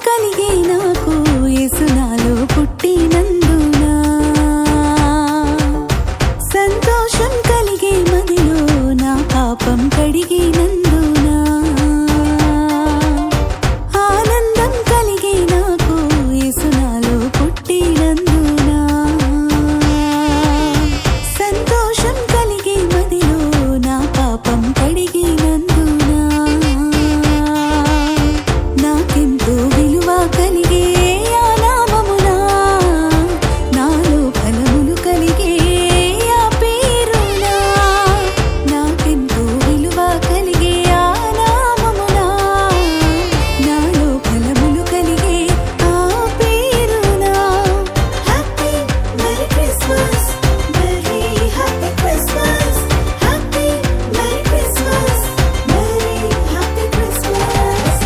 కలిగే నాకు యేసు నాలో పుట్టినందునా సంతోషం కలిగే మదిలో నా పాపం కడిగినందునా ఆనందం కలిగే నాకు యేసు నాలో పుట్టినందునా సంతోషం కలిగే మదిలో నా పాపం కడిగినందునా నాకెంతో విలువ కలిగే ఆ నామమునా నాలో ఫలములు కలిగే ఆ పేరునా నాకెంతో విలువ కలిగే ఆ నామమునా నాలో ఫలములు కలిగే ఆ పేరునా happy merry Christmas merry happy Christmas happy merry Christmas merry happy Christmas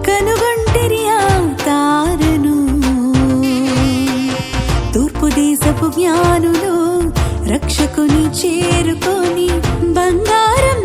కనుగొంటిరి ఆ తారను తూర్పు దేశపు జ్ఞానులు రక్షకుని చేరుకొని బంగారం